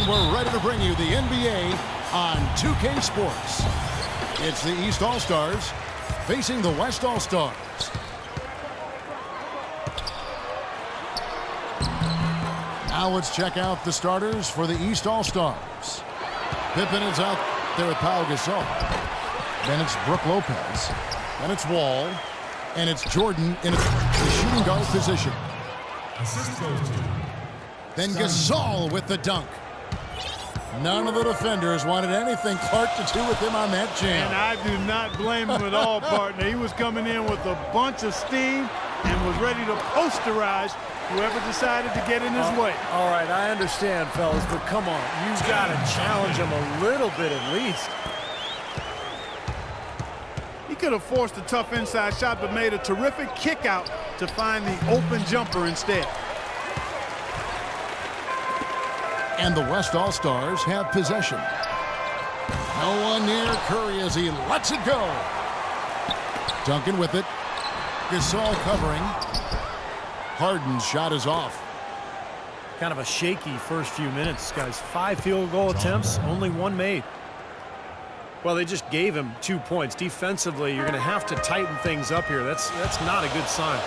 we're ready to bring you the NBA on 2K Sports. It's the East All-Stars facing the West All-Stars. Now let's check out the starters for the East All-Stars. Pippen is out there with POW GASOL. Then it's Brook Lopez. Then it's Wall. And it's Jordan in the shooting guard position. Assist goes to. Then Gasol with the dunk. None of the defenders wanted anything Clark to do with him on that jam. And I do not blame him at all, partner. He was coming in with a bunch of steam and was ready to posterize whoever decided to get in his way. All right, I understand, fellas, but come on. You've got to challenge him a little bit at least. He could have forced a tough inside shot, but made a terrific kick out to find the open jumper instead. And the West All-Stars have possession. No one near Curry as he lets it go. Duncan with it. Gasol covering. Harden's shot is off. Kind of a shaky first few minutes, guys. 5 field goal attempts, only 1 made. Well, they just gave him 2 points. Defensively, you're going to have to tighten things up here. That's not a good sign.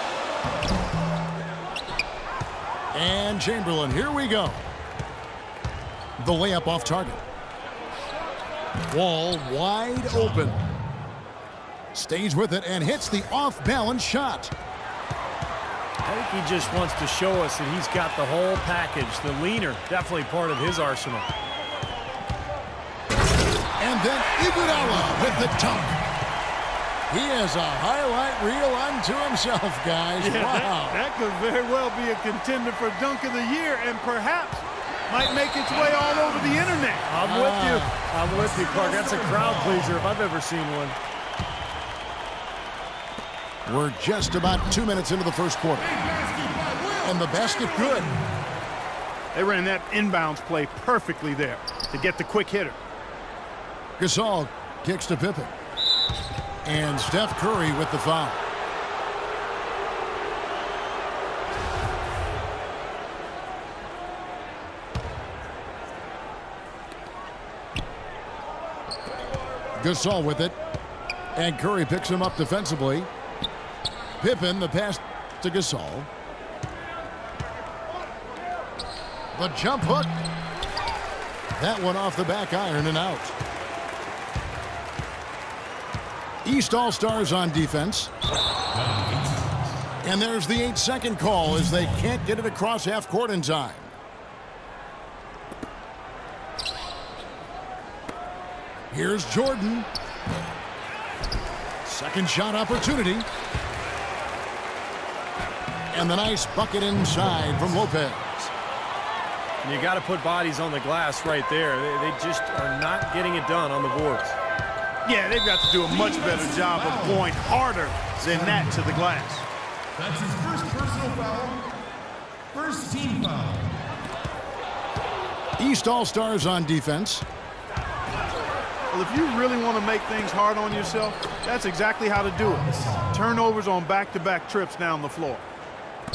And Chamberlain, here we go. The layup off target. Wall wide open. Stays with it and hits the off-balance shot. I think he just wants to show us that he's got the whole package. The leaner, definitely part of his arsenal. And then Iguodala with the dunk. He has a highlight reel unto himself, guys. Yeah, wow. That could very well be a contender for Dunk of the Year and perhaps might make its way all over the internet. I'm with you. I'm with you, Clark. That's a crowd pleaser if I've ever seen one. We're just about 2 minutes into the first quarter. And the basket good. They ran that inbounds play perfectly there to get the quick hitter. Gasol kicks to Pippen. And Steph Curry with the foul. Gasol with it. And Curry picks him up defensively. Pippen, the pass to Gasol. The jump hook. That one off the back iron and out. East All-Stars on defense. And there's the 8-second call as they can't get it across half court in time. Here's Jordan. Second shot opportunity. And the nice bucket inside from Lopez. You got to put bodies on the glass right there. They just are not getting it done on the boards. Yeah, they've got to do a much better job of going harder than that to the glass. That's his first personal foul. First team foul. East All-Stars on defense. Well, if you really want to make things hard on yourself, that's exactly how to do it. Turnovers on back-to-back trips down the floor.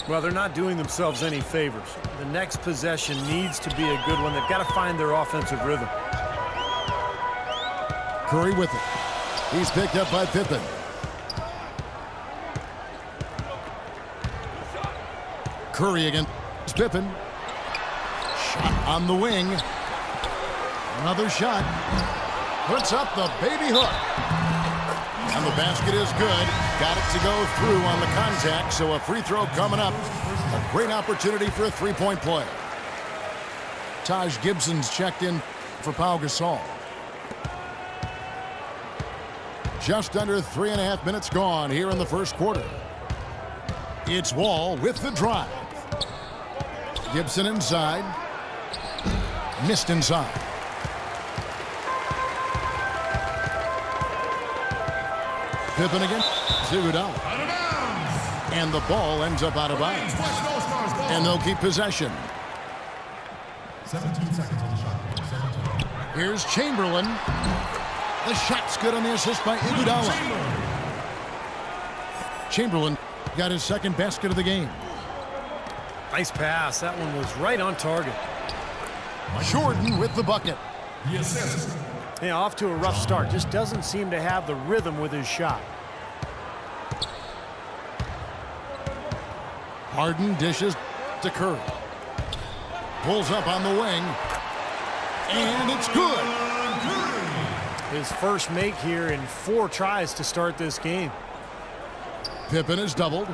Well, they're not doing themselves any favors. The next possession needs to be a good one. They've got to find their offensive rhythm. Curry with it. He's picked up by Pippen. Curry against Pippen. Shot on the wing. Another shot. Puts up the baby hook. And the basket is good. Got it to go through on the contact, so a free throw coming up. A great opportunity for a three-point play. Taj Gibson's checked in for POW GASOL. Just under 3.5 minutes gone here in the first quarter. It's Wall with the drive. Gibson inside. Missed inside. Pippen again. Iguodala. And the ball ends up out of bounds. And they'll keep possession. 17 seconds on the shot. 17. Here's Chamberlain. The shot's good on the assist by Iguodala. Chamberlain got his second basket of the game. Nice pass. That one was right on target. Jordan with the bucket. The assist. Yeah, off to a rough start. Just doesn't seem to have the rhythm with his shot. Harden dishes to Curry. Pulls up on the wing. And it's good. His first make here in 4 tries to start this game. Pippen is doubled.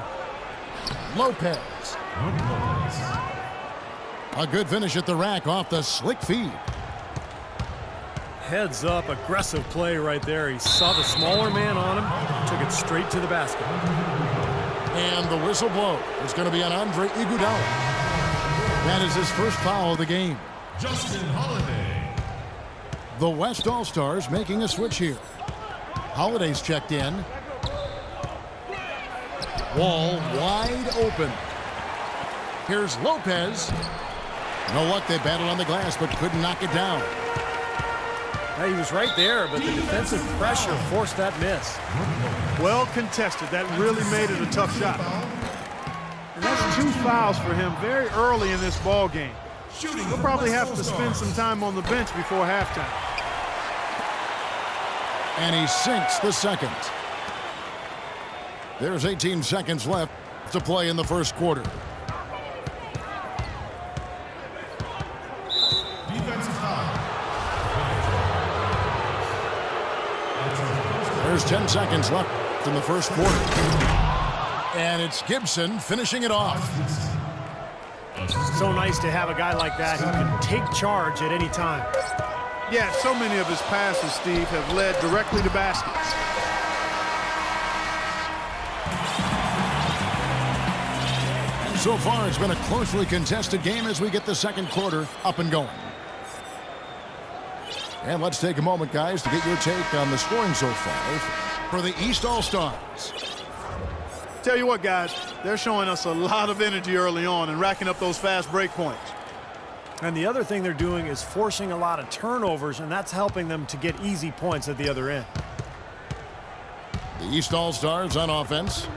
Lopez. A good finish at the rack off the slick feed. Heads up, aggressive play right there. He saw the smaller man on him, took it straight to the basket. And the whistle blow is going to be on Andre Iguodala. That is his first foul of the game. Justin Holiday. The West All-Stars making a switch here. Holiday's checked in. Wall wide open. Here's Lopez. No luck, they battled on the glass but couldn't knock it down. Hey, he was right there, but the defensive pressure forced that miss. Well contested. That really made it a tough shot. And that's 2 fouls for him very early in this ball game. He'll probably have to spend some time on the bench before halftime. And he sinks the second. There's 18 seconds left to play in the first quarter. Defensive foul. There's 10 seconds left in the first quarter. And it's Gibson finishing it off. So nice to have a guy like that who can take charge at any time. Yeah, so many of his passes, Steve, have led directly to baskets. So far, it's been a closely contested game as we get the second quarter up and going. And let's take a moment, guys, to get your take on the scoring so far for the East All-Stars. Tell you what, guys, they're showing us a lot of energy early on and racking up those fast break points. And the other thing they're doing is forcing a lot of turnovers, and that's helping them to get easy points at the other end. The East All-Stars on offense.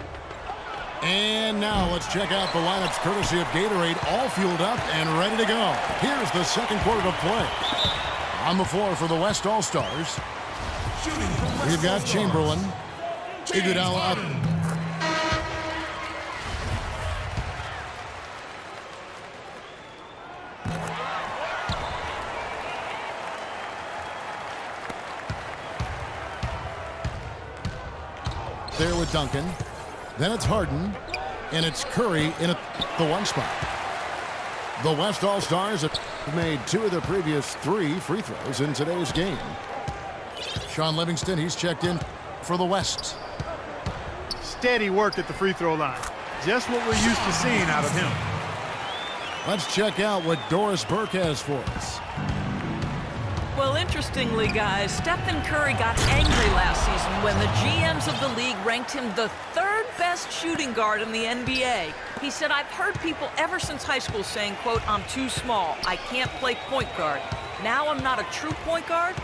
And now let's check out the lineups courtesy of Gatorade, all fueled up and ready to go. Here's the second quarter of play. On the floor for the West All-Stars, we've got Chamberlain, Iguodala up. There with Duncan. Then it's Harden, and it's Curry in the 1 spot. The West All-Stars have made 2 of their previous 3 free throws in today's game. Sean Livingston, he's checked in for the West. Steady work at the free throw line. Just what we're used to seeing out of him. Let's check out what Doris Burke has for us. Well, interestingly, guys, Stephen Curry got angry last season when the GMs of the league ranked him the 3rd best shooting guard in the NBA. He said, "I've heard people ever since high school saying, quote, I'm too small. I can't play point guard. Now I'm not a true point guard?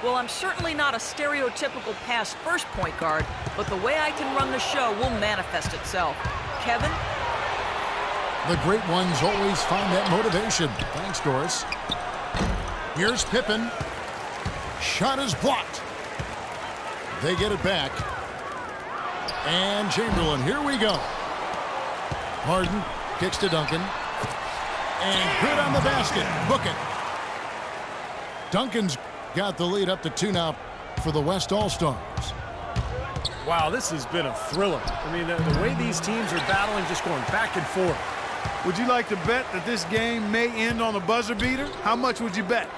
Well, I'm certainly not a stereotypical pass-first point guard, but the way I can run the show will manifest itself." Kevin? The great ones always find that motivation. Thanks, Doris. Here's Pippen. Shot is blocked. They get it back. And Chamberlain, here we go. Harden kicks to Duncan. And good on the basket. Book it. Duncan's got the lead up to 2 now for the West All-Stars. Wow, this has been a thriller. I mean, the way these teams are battling, just going back and forth. Would you like to bet that this game may end on a buzzer beater? How much would you bet?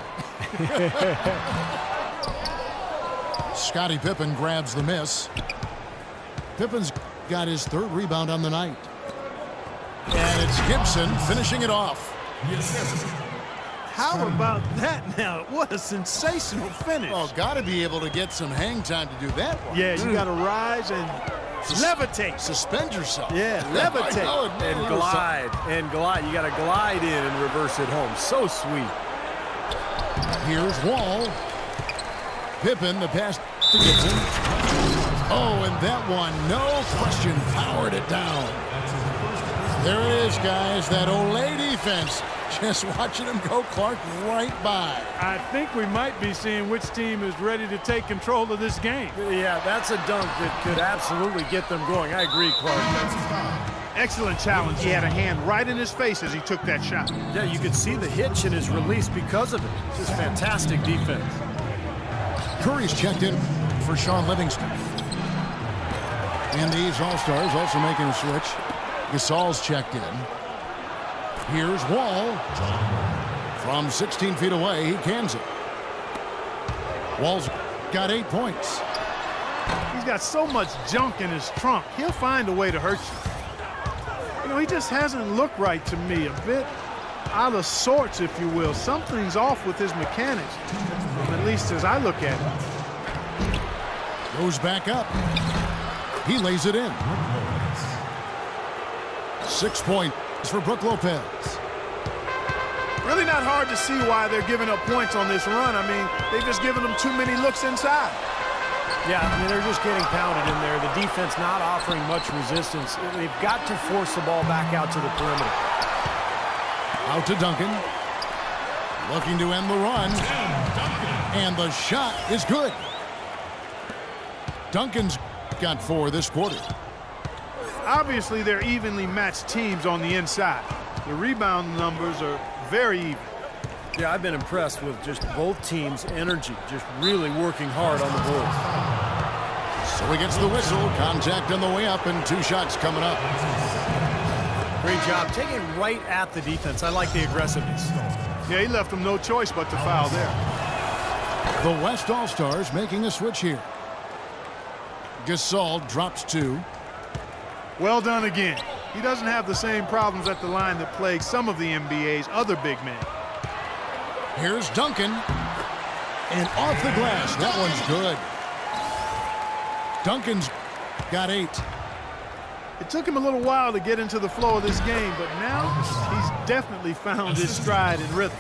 Scottie Pippen grabs the miss. Pippen's got his 3rd rebound on the night. And it's Gibson finishing it off. How about that now? What a sensational finish. Oh, got to be able to get some hang time to do that one. Yeah, you got to rise and levitate. Suspend yourself. Yeah, levitate. And glide. And glide. You got to glide in and reverse it home. So sweet. Here's Wall. Pippen, the pass to Gibson. Oh, and that one, no question, powered it down. There it is, guys. That Olay defense Just watching him go, Clark, right by. I think we might be seeing which team is ready to take control of this game. Yeah, that's a dunk that could absolutely get them going. I agree, Clark. Excellent challenge. He had a hand right in his face as he took that shot. Yeah, you could see the hitch in his release because of it. Just fantastic defense. Curry's checked in for Sean Livingston. And these All-Stars also making a switch. Gasol's checked in. Here's Wall. From 16 feet away, he cans it. Wall's got 8 points. He's got so much junk in his trunk, he'll find a way to hurt you. You know, he just hasn't looked right to me. A bit out of sorts, if you will. Something's off with his mechanics, at least as I look at it. Goes back up. He lays it in. 6 points for Brook Lopez. Really not hard to see why they're giving up points on this run. I mean, they've just given them too many looks inside. Yeah, I mean, they're just getting pounded in there. The defense not offering much resistance. They've got to force the ball back out to the perimeter. Out to Duncan. Looking to end the run. And the shot is good. Duncan's got 4 this quarter. Obviously, they're evenly matched teams on the inside. The rebound numbers are very even. Yeah, I've been impressed with just both teams' energy, just really working hard on the boards. So he gets the whistle. Contact on the way up and 2 shots coming up. Great job taking right at the defense. I like the aggressiveness. Yeah, he left them no choice but to foul there. The West All-Stars making a switch here. Gasol drops 2. Well done again. He doesn't have the same problems at the line that plague some of the NBA's other big men. Here's Duncan. And off the glass. That one's good. Duncan's got 8. It took him a little while to get into the flow of this game, but now he's definitely found his stride and rhythm.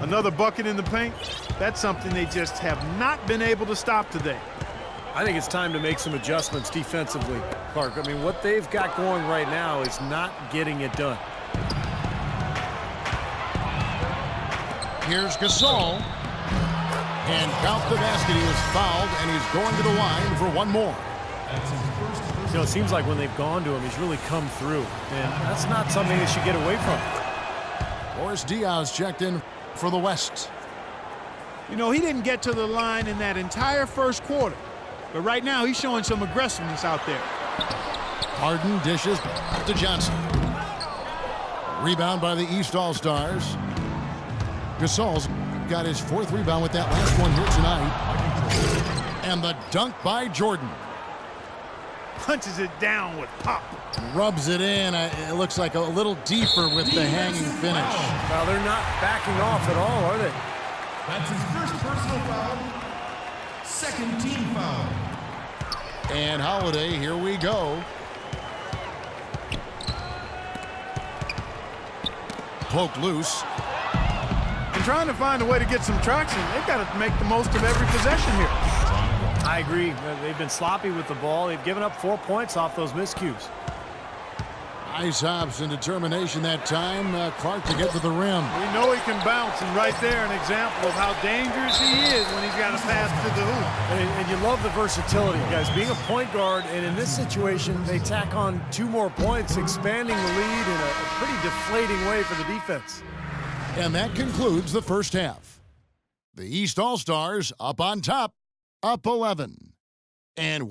Another bucket in the paint. That's something they just have not been able to stop today. I think it's time to make some adjustments defensively, Clark. I mean, what they've got going right now is not getting it done. Here's Gasol. And count the basket. He was fouled, and he's going to the line for 1 more. You know, it seems like when they've gone to him, he's really come through. And that's not something they should get away from. Boris Diaz checked in for the West. You know, he didn't get to the line in that entire first quarter. But right now, he's showing some aggressiveness out there. Harden dishes to Johnson. Rebound by the East All-Stars. Gasol's got his 4th rebound with that last one here tonight. And the dunk by Jordan. Punches it down with pop. Rubs it in. It looks like a little deeper with the hanging finish. Well, they're not backing off at all, are they? That's his first personal foul. 2nd team foul. And Holiday, here we go. Poked loose. And trying to find a way to get some traction, they've got to make the most of every possession here. I agree. They've been sloppy with the ball. They've given up 4 points off those miscues. Nice hops and determination that time. Clark to get to the rim. We know he can bounce, and right there an example of how dangerous he is when he's got to pass to the hoop. And you love the versatility, guys. Being a point guard, and in this situation, they tack on 2 more points, expanding the lead in a pretty deflating way for the defense. And that concludes the first half. The East All-Stars up on top, up 11. And